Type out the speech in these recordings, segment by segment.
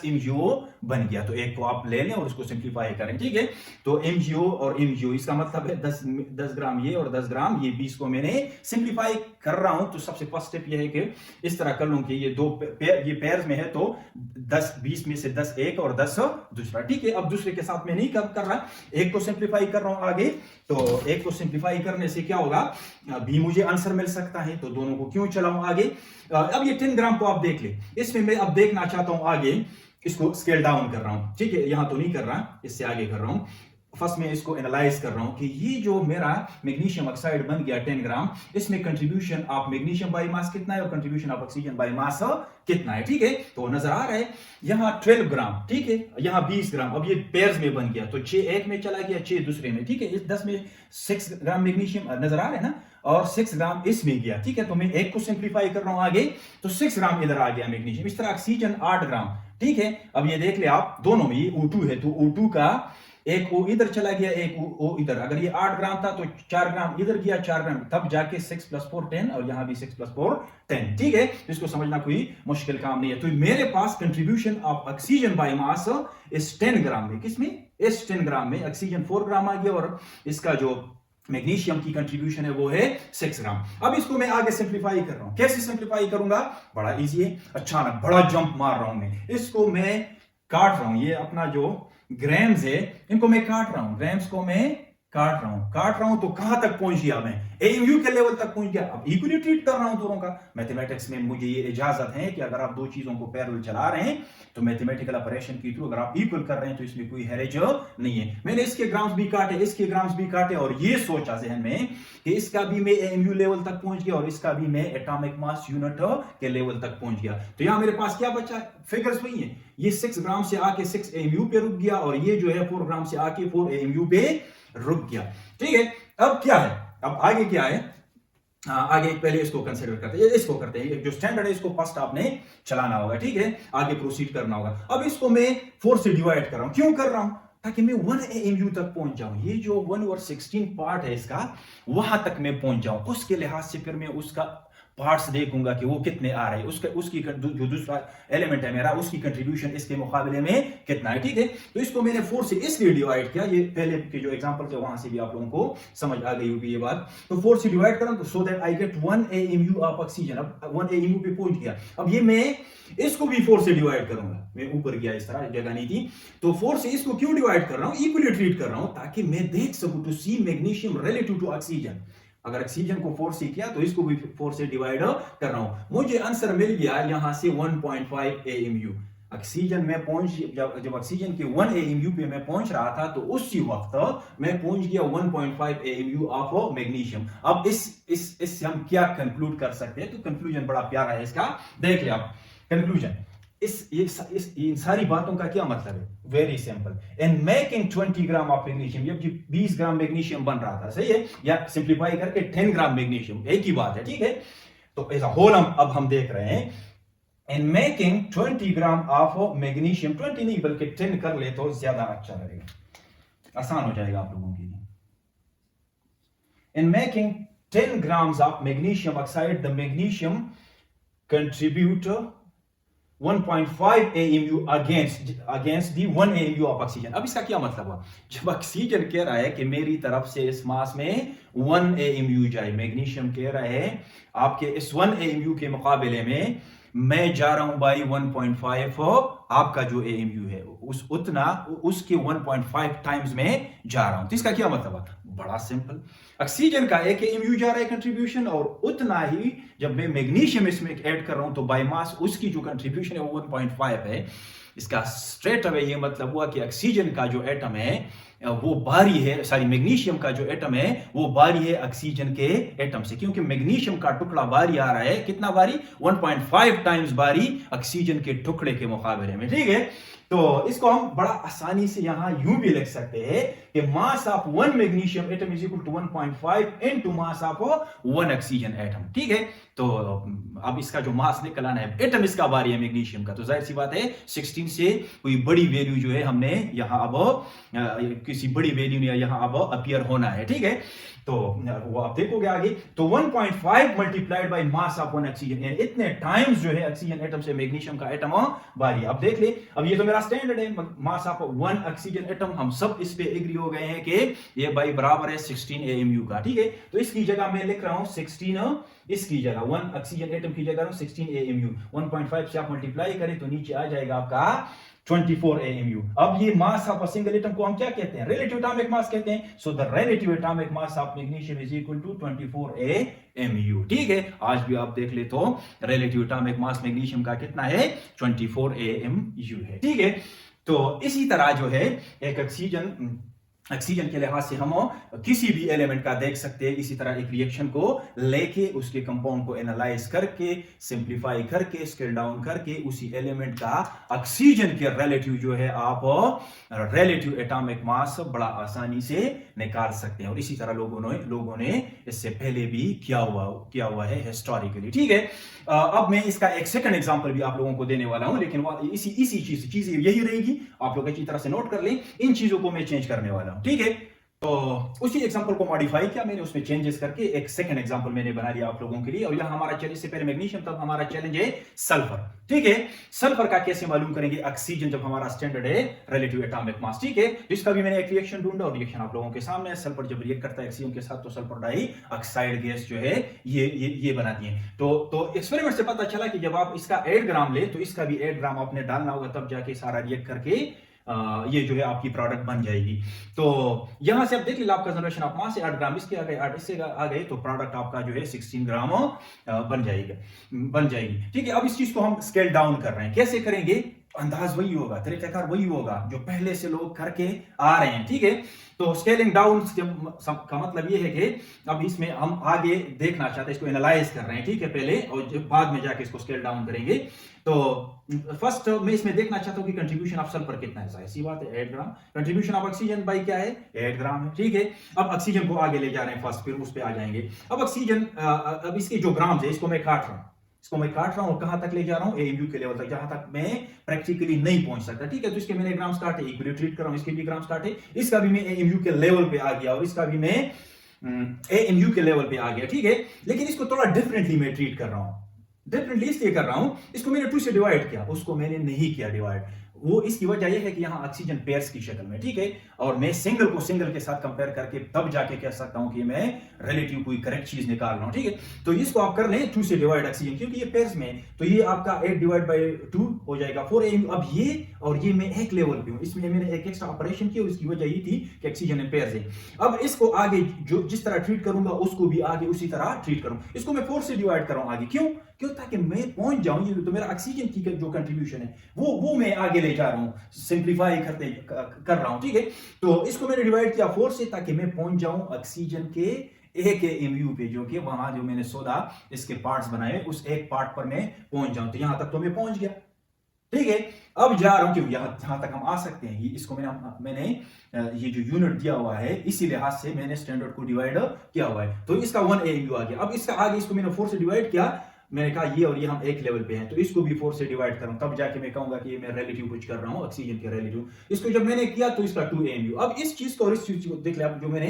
MgO बन गया। तो एक को आप ले लें और उसको सिंप्लीफाई करें, ठीक है। तो MgO और MgO इसका मतलब है 10 ग्राम ये और 10 ग्राम ये, 20 को मैंने सिंप्लीफाई कर रहा हूं। तो सबसे फर्स्ट स्टेप ये है कि इस तरह कर लूं कि ये दो ये पेयर्स में है, तो 10 20 में से 10 एक और 10 दूसरा, ठीक है। अब दूसरे के साथ मैं नहीं कर रहा, एक को सिंप्लीफाई कर रहा हूं आगे। तो एक को सिंप्लीफाई करने से क्या होगा, भी मुझे आंसर मिल सकता है, तो दोनों को क्यों चलाऊं आगे। अब ये 10 ग्राम को आप देख ले, इसमें मैं अब देखना चाहता हूं आगे, इसको स्केल डाउन कर रहा हूं, ठीक है। यहां तो नहीं कर रहा, इससे आगे कर रहा हूं। फर्स्ट में इसको एनालाइज कर रहा हूं कि ये जो मेरा मैग्नीशियम ऑक्साइड बन गया 10 ग्राम, इसमें contribution of magnesium by mass कितना है और कंट्रीब्यूशन ऑफ ऑक्सीजन बाय मास कितना है, ठीक है। तो नजर आ रहा है यहां 12 ग्राम, ठीक है, यहां 20 ग्राम। अब ये पेयर्स में बन गया, तो 6 एक में चला गया, 6 दूसरे में, ठीक है। इस 10 में 6 ग्राम मैग्नीशियम नजर आ रहा है ना, और 6 ग्राम इसमें गया, ठीक है। तो मैं एक को सिंप्लीफाई कर रहा हूं आगे, तो 6 ग्राम इधर आ गया मैग्नीशियम। इस तरह ऑक्सीजन 8 ग्राम, ठीक है। अब ये देख ले आप, दोनों में ये O2 है, तो O2 का एक O इधर चला गया, एक O इधर। अगर ये 8 ग्राम था तो 4 ग्राम इधर गया, 4 ग्राम, तब जाके 6 + 4 10, और यहां भी 6 + 4 10, ठीक है। इसको समझना कोई मुश्किल काम नहीं है। तो मेरे पास contribution of oxygen by mass is 10 ग्राम में, किसमें, इस 10 ग्राम में ऑक्सीजन 4 ग्राम आ गया, और इसका जो मैग्नीशियम की कंट्रीब्यूशन है वो है 6 ग्राम। अब इसको मैं आगे सिंप्लीफाई कर रहा हूं, कैसे सिंप्लीफाई करूंगा, बड़ा इजी है। अचानक बड़ा जंप मार रहा हूं मैं, इसको मैं काट रहा हूं, ये अपना जो ग्राम्स है इनको मैं काट रहा हूं, ग्राम्स को मैं काट रहा हूं, तो कहां तक पहुंच गया मैं, AMU के लेवल तक पहुंच गया। अब इक्वली ट्रीट कर रहा हूं दोनों का। मैथमेटिक्स में मुझे ये इजाजत है कि अगर आप दो चीजों को पैरेलल चला रहे हैं तो मैथमेटिकल ऑपरेशन के थ्रू अगर आप इक्वल कर रहे हैं तो इसमें कोई हैरेज नहीं है। मैंने इसके ग्राम्स भी काटे, इसके ग्राम्स भी काटे, और ये सोचा जहन में कि इसका भी मैं AMU लेवल तक पहुंच गया और इसका भी मैं एटॉमिक मास यूनिट के लेवल तक पहुंच गया। तो यहां मेरे पास क्या बचा, फिगर्स वही है, ये 6 ग्राम से आके 6 AMU पे रुक गया, और ये जो है 4 ग्राम से आके 4 AMU पे रुक गया, ठीक है। अब क्या है, अब आगे क्या है, आगे पहले इसको कंसीडर करते हैं, इसको करते हैं, जो स्टैंडर्ड है इसको फर्स्ट आपने चलाना होगा, ठीक है, आगे प्रोसीड करना होगा। अब इसको मैं 4 से डिवाइड कर रहा हूं, क्यों कर रहा हूं, ताकि मैं 1 AMU तक पहुंच जाऊं। ये जो 1/16 पार्ट है इसका, वहां तक मैं पहुंच जाऊं, उसके लिहाज से फिर मैं उसका पार्ट्स देखूंगा कि वो कितने आ रहे हैं, उसकी जो दूसरा एलिमेंट है मेरा, उसकी कंट्रीब्यूशन इसके मुकाबले में कितना है, ठीक है। तो इसको मैंने 4 से इसलिए डिवाइड किया, ये पहले के जो एग्जांपल थे वहां से भी आप लोगों को समझ आ गई होगी ये बात। तो 4 से डिवाइड करूं तो so that I get 1 AMU of oxygen. अब 1 AMU पे पहुंच गया। अब ये मैं इसको भी 4 से डिवाइड करूंगा, मैं ऊपर गया, इस तरह जगह नहीं थी, तो 4 से इसको क्यों डिवाइड कर रहा हूं, इक्वली ट्रीट कर रहा हूं, ताकि मैं देख सकूं to see magnesium relative to oxygen. अगर ऑक्सीजन को 4 से किया तो इसको भी 4 से डिवाइड कर रहा हूं। मुझे आंसर मिल गया यहां से 1.5 AMU। ऑक्सीजन में पहुंच, जब ऑक्सीजन के 1 AMU पे मैं पहुंच रहा था तो उसी वक्त मैं पहुंच गया 1.5 AMU ऑफ मैग्नीशियम। अब इससे हम क्या कंक्लूड कर सकते हैं, तो कंक्लूजन बड़ा प्यारा है इसका, देख ले आप कंक्लूजन। इन सारी बातों का क्या मतलब है, very simple. In making 20 gram of magnesium, जब 20 ग्राम मैग्नीशियम बन रहा था, सही है, या सिंप्लीफाई करके 10 ग्राम मैग्नीशियम, एक ही बात है, ठीक है। तो ऐसा होल अब हम देख रहे हैं, in making 20 gram of magnesium, 20 नहीं बल्कि 10 कर ले तो ज्यादा अच्छा रहेगा, आसान हो जाएगा आप लोगों के लिए। In making 10 grams of magnesium oxide, the magnesium contribute 1.5 AMU against the 1 AMU of oxygen. अब इसका क्या मतलब हुआ, जब ऑक्सीजन कह रहा है कि मेरी तरफ से इस मास में 1 AMU जाए, मैग्नीशियम कह रहा है आपके इस 1 AMU के मुकाबले में मैं जा रहा हूं बाई 1.5 आपका जो AMU है उसके 1.5 टाइम्स में जा रहा हूं। तो इसका क्या मतलब है, बड़ा सिंपल, ऑक्सीजन का 1 AMU जा रहा है कंट्रीब्यूशन, और उतना ही जब मैं मैग्नीशियम इसमें ऐड कर रहा हूं तो बाय मास उसकी जो कंट्रीब्यूशन है वो 1.5 है। इसका स्ट्रेट अवे ये मतलब हुआ कि ऑक्सीजन का जो एटम है वो भारी है, सॉरी मैग्नीशियम का जो एटम है वो भारी है ऑक्सीजन के एटम से, क्योंकि मैग्नीशियम का टुकड़ा भारी आ रहा है, कितना भारी, 1.5 टाइम्स भारी ऑक्सीजन के टुकड़े के मुकाबले में, ठीक है। तो इसको हम बड़ा आसानी से यहां यूं भी लिख सकते हैं कि mass of 1 magnesium atom is equal to 1.5 into mass of 1 oxygen atom, ठीक है। तो अब इसका जो मास निकल आना है, एटम इसका भारी है मैग्नीशियम का, तो जाहिर सी बात है 16 से कोई बड़ी वैल्यू जो है हमने यहां अब किसी बड़ी वैल्यू ने यहां अब अपीयर होना है, ठीक है। तो वो आप देखोगे आगे। तो 1.5 multiplied by mass of one oxygen, इतने टाइम्स जो है ऑक्सीजन एटम से मैग्नीशियम का एटम बारी। अब देख ले, अब ये तो मेरा स्टैंडर्ड है, mass of one oxygen atom, हम सब इस पे एग्री हो गए हैं कि ये भाई बराबर है 16 AMU का, ठीक है। तो इसकी जगह मैं लिख रहा हूं 16, इसकी जगह वन ऑक्सीजन एटम की जगह 16 AMU, 1.5 से आप मल्टीप्लाई करें तो नीचे आ जाएगा आपका 24 AMU। अब ये mass of a single atom को हम क्या कहते हैं? रिलेटिव एटॉमिक मास कहते हैं। So the relative atomic mass of magnesium is equal to 24 AMU, ठीक है। आज भी आप देख ले तो रिलेटिव एटॉमिक मास मैग्नीशियम का कितना है? 24 AMU है, ठीक है। तो इसी तरह जो है एक ऑक्सीजन के लिहाज से हम किसी भी एलिमेंट का देख सकते हैं, इसी तरह एक रिएक्शन को लेके उसके कंपाउंड को एनालाइज करके, सिंप्लीफाई करके, स्केल डाउन करके उसी एलिमेंट का ऑक्सीजन के रिलेटिव जो है आप रिलेटिव एटॉमिक मास बड़ा आसानी से निकाल सकते हैं। और इसी तरह लोगों ने इससे पहले भी किया हुआ है हिस्टोरिकली, ठीक है। अब मैं इसका एक सेकंड एग्जांपल भी आप लोगों को देने वाला हूं, लेकिन इसी चीज यही रहेगी, आप लोग अच्छी तरह से नोट कर लें। इन चीजों को मैं चेंज करने वाला हूं, ठीक है। तो उसी एग्जांपल को मॉडिफाई किया मैंने, उसमें चेंजेस करके एक सेकंड एग्जांपल मैंने बना लिया आप लोगों के लिए। और यहां हमारा चैलेंज से पहले मैग्नीशियम, तब हमारा चैलेंज है सल्फर, ठीक है। सल्फर का कैसे मालूम करेंगे? ऑक्सीजन जब हमारा स्टैंडर्ड है रिलेटिव एटॉमिक मास, ठीक है। इसका भी मैंने एक रिएक्शन ढूंढा और रिएक्शन आप लोगों के सामने है। सल्फर जब रिएक्ट करता है ऑक्सीजन के साथ तो सल्फर डाइऑक्साइड गैस जो है ये बनाती है। तो एक्सपेरिमेंट से पता चला कि जब आप इसका 8 ग्राम ले तो इसका भी 8 ग्राम आपने डालना होगा, तब जाके सारा रिएक्ट करके ये जो है आपकी प्रोडक्ट बन जाएगी। तो यहां से आप देख लीजिए, आपका जनरेशन ऑफ मास से 8 ग्राम इसके आ गए, 8 इससे आ गए, तो प्रोडक्ट आपका जो है 16 ग्राम बन जाएगी, ठीक है। अब इस चीज को हम स्केल डाउन कर रहे हैं, कैसे करेंगे? अंदाज वही होगा, तरीकाकार वही होगा जो पहले से लोग करके आ रहे हैं, ठीक है। तो स्केलिंग डाउन का मतलब ये है कि अब इसमें हम आगे देखना चाहते हैं, इसको एनालाइज कर रहे हैं, ठीक है, पहले, और बाद में जाके इसको स्केल डाउन करेंगे। तो फर्स्ट मैं इसमें देखना चाहता हूं कि कंट्रीब्यूशन ऑफ सल्फर कितना है। ऐसी बात है 8 ग्राम। कंट्रीब्यूशन ऑफ ऑक्सीजन बाई क्या है? 8 ग्राम है, ठीक है। अब ऑक्सीजन को आगे ले जा रहे हैं फर्स्ट, फिर उस पर आ जाएंगे। अब ऑक्सीजन, अब इसके जो ग्राम्स है इसको मैं काट रहा हूं और कहां तक ले जा रहा हूं? AMU के लेवल तक, जहां तक मैं प्रैक्टिकली नहीं पहुंच सकता, ठीक है। तो इसके मैंने ग्राम्स काटे, इक्वली ट्रीट कर रहा हूं, इसके भी ग्राम्स काटे, इसका भी मैं AMU के लेवल पे आ गया और इसका भी मैं AMU के लेवल पे आ गया, ठीक है। लेकिन इसको थोड़ा डिफरेंटली मैं ट्रीट कर रहा हूं। डिफरेंटली इसलिए कर रहा हूं, इसको मैंने 2 से डिवाइड किया, उसको मैंने नहीं किया डिवाइड। वो इसकी वजह यह है कि यहां ऑक्सीजन पेयर्स की शक्ल में, ठीक है। और मैं सिंगल को सिंगल के साथ कंपेयर करके तब जाके कह सकता हूं कि मैं रिलेटिव कोई करेक्ट चीज निकाल रहा हूं, ठीक है। तो इसको आप कर लें 2 से डिवाइड ऑक्सीजन, क्योंकि ये पेयर्स में, तो ये आपका 8 डिवाइड बाय 2 हो जाएगा 4 AMU। अब ये और ये मैं एक लेवल पे हूं, इसमें मैंने एक एक्स्ट्रा ऑपरेशन किया, उसकी वजह ये थी कि ऑक्सीजन इन पेयर्स है। अब इसको आगे जो जिस तरह ट्रीट करूंगा उसको भी आगे उसी तरह ट्रीट करूं। इसको मैं 4 से डिवाइड कर रहा हूं आगे, क्यों? ताकि मैं पहुंच जाऊं, ये तो मेरा ऑक्सीजन की जो कंट्रीब्यूशन है वो मैं आगे ले जा रहा हूं, सिंप्लीफाई कर रहा हूं, ठीक है। तो इसको मैंने डिवाइड किया 4 से, ताकि मैं पहुंच जाऊं ऑक्सीजन के एक AMU पे, जो कि वहां जो मैंने 16 इसके पार्ट्स बनाए उस एक पार्ट पर मैं पहुंच जाऊं। तो यहां तक तो मैं पहुंच गया, ठीक है। अब जा रहा हूं कि यहां तक हम आ सकते हैं। ये इसको मैंने ये जो यूनिट दिया हुआ है इसी लिहाज से मैंने स्टैंडर्ड को डिवाइड किया हुआ है, तो इसका 1 AMU आ गया। अब इसका आगे इसको मैंने 4 से डिवाइड किया, मैंने कहा ये और ये हम एक लेवल पे हैं, तो इसको भी 4 से डिवाइड करूं, तब जाके मैं कहूंगा कि ये मैं रिलेटिव कुछ कर रहा हूं, ऑक्सीजन के रिलेटिव। इसको जब मैंने किया तो इसका 2 AMU। अब इस चीज को और इस चीज को देख ले, जो मैंने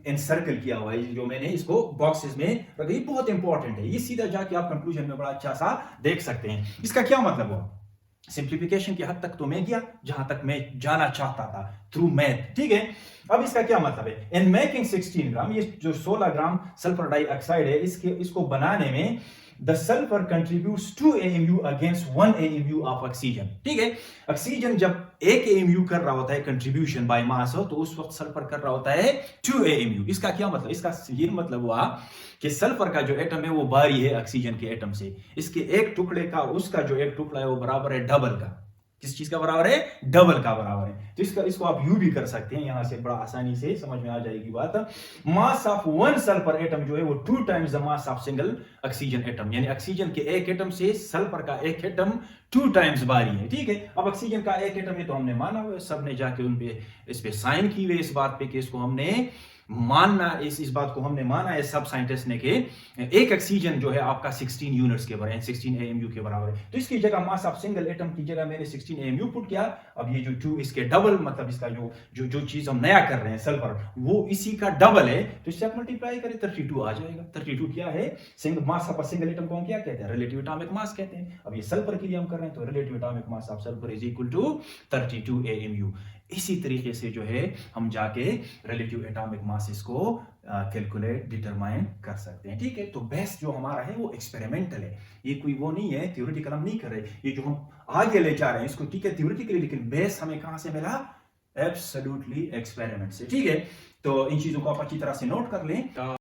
एनसर्कल किया हुआ है, जो मैंने इसको बॉक्सेस में रखा, ये बहुत इंपॉर्टेंट है। ये सीधा जाके आप कंक्लूजन में बड़ा अच्छा सा देख सकते हैं। इसका क्या मतलब हुआ? सिंप्लीफिकेशन की हद तक तो मैं गया जहां तक मैं जाना चाहता था थ्रू मैथ, ठीक है। अब इसका क्या मतलब है? इन मेकिंग 16 ग्राम, ये जो 16 ग्राम सल्फर डाइऑक्साइड है, इसको बनाने में the sulfur contributes 2 AMU against 1 AMU of oxygen, ठीक है। ऑक्सीजन जब 1 AMU कर रहा होता है कंट्रीब्यूशन बाय मास हो, तो उस वक्त सल्फर कर रहा होता है 2 AMU। इसका क्या मतलब? इसका ये मतलब हुआ कि सल्फर का जो एटम है वो भारी है ऑक्सीजन के एटम से। इसके एक टुकड़े का उसका जो एक टुकड़ा है वो बराबर है डबल का। किस चीज का बराबर है? डबल का बराबर है। तो इसको आप यू भी कर सकते हैं, यहां से बड़ा आसानी से समझ में आ जाएगी बात। मास ऑफ 1 सल्फर एटम जो है वो 2 times the mass of single oxygen atom, यानी ऑक्सीजन के एक एटम से सल्फर का एक एटम 2 टाइम्स भारी है, ठीक है। अब ऑक्सीजन का एक एटम है तो हमने माना हुआ, सबने जाके उन पे इस पे साइन की हुए इस बात पे कि इसको हमने मानना, इस बात को हमने माना है सब साइंटिस्ट ने कि एक ऑक्सीजन जो है आपका 16 यूनिट्स के बराबर, 16 AMU के बराबर है। तो इसकी जगह मास ऑफ सिंगल एटम की जगह मैंने 16 AMU पुट किया। अब ये जो 2 इसके डबल, मतलब इसका जो चीज हम नया कर रहे हैं सल्फर, वो इसी का डबल है, तो इससे आप मल्टीप्लाई करें 32 आ जाएगा। 32 क्या है? मास ऑफ सिंगल एटम को हम क्या कहते हैं? रिलेटिव एटॉमिक मास कहते हैं। अब ये सल्फर के लिए हम कर रहे हैं, तो relative atomic mass of sulphur is equal to 32 AMU। इसी तरीके से जो है हम जाके रिलेटिव एटॉमिक मासेस को कैलकुलेट, डिटरमाइन कर सकते हैं। ठीक है, तो बेस्ट जो हमारा है वो एक्सपेरिमेंटल है, ये कोई वो नहीं है थ्योरेटिकल हम नहीं कर रहे। ये जो हम आगे ले जा रहे हैं इसको, ठीक है, थ्योरेटिकली, लेकिन बेस हमें कहां से मिला? एब्सोल्युटली एक्सपेरिमेंट से। ठीक है, तो इन चीजों को आप अच्छी तरह से नोट कर लें।